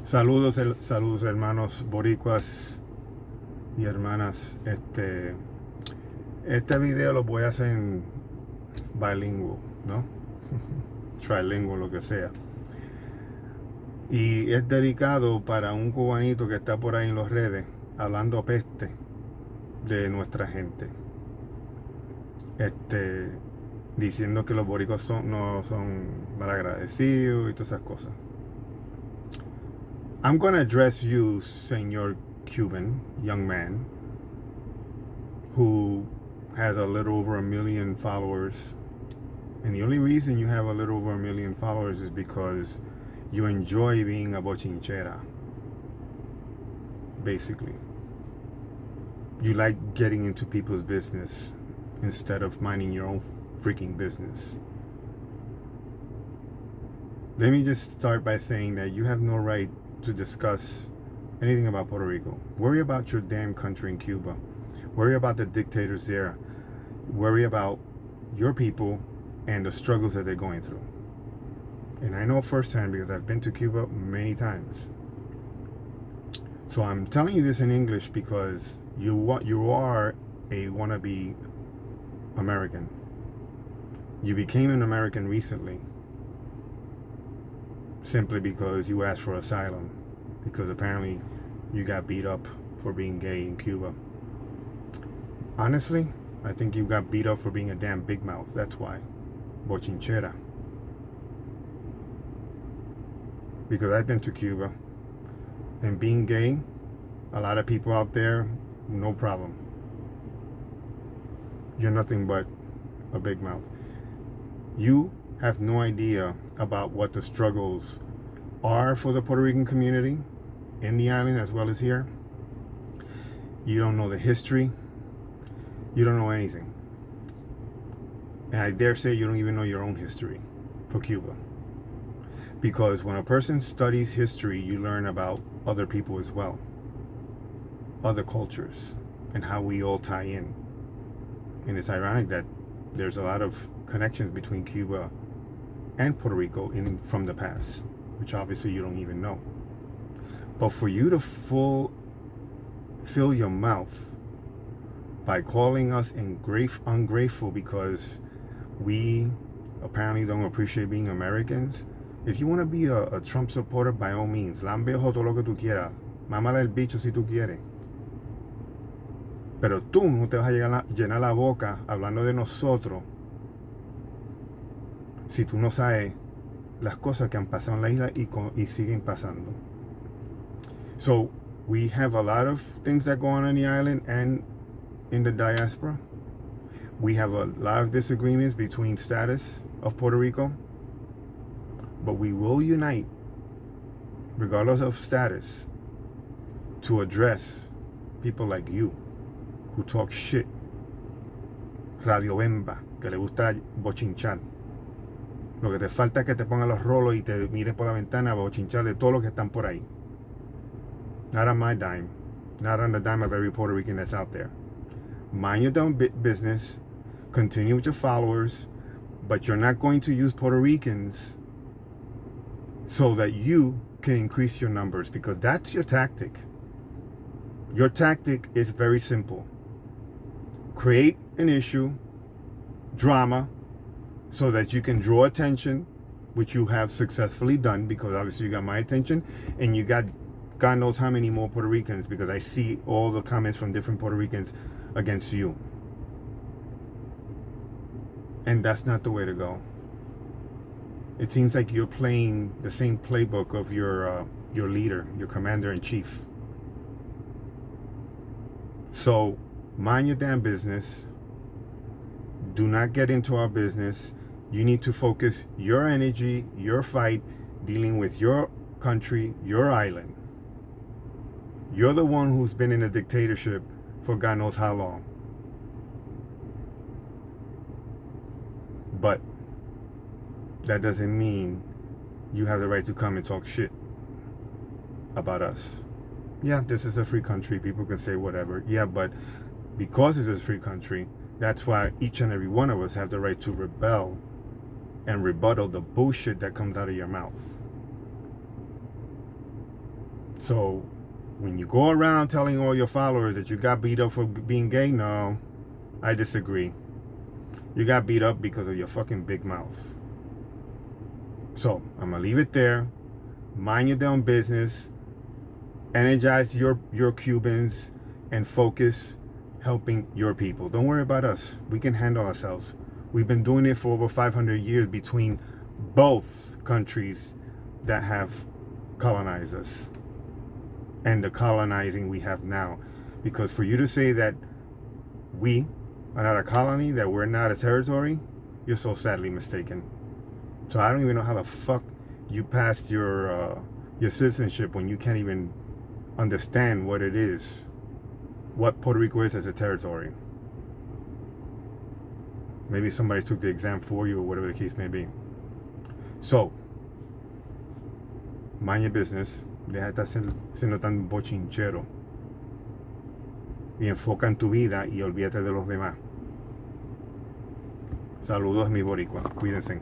Saludos, saludos hermanos boricuas y hermanas. Este video lo voy a hacer en bilingüe, ¿no? Trilingüe, lo que sea. Y es dedicado para un cubanito que está por ahí en las redes hablando peste de nuestra gente. Diciendo que los boricuas no son malagradecidos y todas esas cosas. I'm going to address you, Senor Cuban, young man, who has a little over 1 million followers. And the only reason you have a little over 1 million followers is because you enjoy being a bochinchera, basically. You like getting into people's business instead of minding your own freaking business. Let me just start by saying that you have no right to discuss anything about Puerto Rico. Worry about your damn country in Cuba. Worry about the dictators there. Worry about your people and the struggles that they're going through. And I know firsthand because I've been to Cuba many times. So I'm telling you this in English because you are a wannabe American. You became an American recently simply because you asked for asylum, because apparently you got beat up for being gay in Cuba. Honestly, I think you got beat up for being a damn big mouth. That's why. Bochinchera. Because I've been to Cuba, and being gay, a lot of people out there, no problem. You're nothing but a big mouth. You have no idea about what the struggles are for the Puerto Rican community in the island as well as here. You don't know the history. You don't know anything. And I dare say you don't even know your own history for Cuba. Because when a person studies history, you learn about other people as well, other cultures, and how we all tie in. And it's ironic that there's a lot of connections between Cuba and Puerto Rico from the past, which obviously you don't even know. But for you to fill your mouth by calling us ungrateful because we apparently don't appreciate being Americans. If you want to be a Trump supporter, by all means, lambejo todo lo que tú quieras, mámale el bicho si tú quieres. Pero tú no te vas a llenar la boca hablando de nosotros si tú no sabes las cosas que han pasado en la isla y siguen pasando. So we have a lot of things that go on the island and in the diaspora. We have a lot of disagreements between status of Puerto Rico, but we will unite, regardless of status, to address people like you who talk shit. Radio Bemba, que le gusta bochinchar. Lo que te falta es que te pongan los rolos y te mires por la ventana a bochinchar de todos los que están por ahí. Not on my dime. Not on the dime of every Puerto Rican that's out there. Mind your own business. Continue with your followers. But you're not going to use Puerto Ricans so that you can increase your numbers, because that's your tactic. Your tactic is very simple. Create an issue, drama, so that you can draw attention, which you have successfully done, because obviously you got my attention and you got God knows how many more Puerto Ricans, because I see all the comments from different Puerto Ricans against you. And that's not the way to go. It seems like you're playing the same playbook of your leader, your commander-in-chief. So mind your damn business. Do not get into our business. You need to focus your energy, your fight, dealing with your country, your island. You're the one who's been in a dictatorship for God knows how long. But that doesn't mean you have the right to come and talk shit about us. Yeah, this is a free country. People can say whatever. Yeah, but because it's a free country, that's why each and every one of us have the right to rebel and rebuttal the bullshit that comes out of your mouth. So when you go around telling all your followers that you got beat up for being gay, no, I disagree. You got beat up because of your fucking big mouth. So I'm gonna leave it there. Mind your damn business. Energize your Cubans and focus helping your people. Don't worry about us. We can handle ourselves. We've been doing it for over 500 years between both countries that have colonized us and the colonizing we have now. Because for you to say that we are not a colony, that we're not a territory, you're so sadly mistaken. So I don't even know how the fuck you passed your citizenship when you can't even understand what it is, what Puerto Rico is as a territory. Maybe somebody took the exam for you or whatever the case may be. So, mind your business. Deja de estar siendo tan bochinchero. Y enfoca en tu vida y olvídate de los demás. Saludos, mi boricua. Cuídense.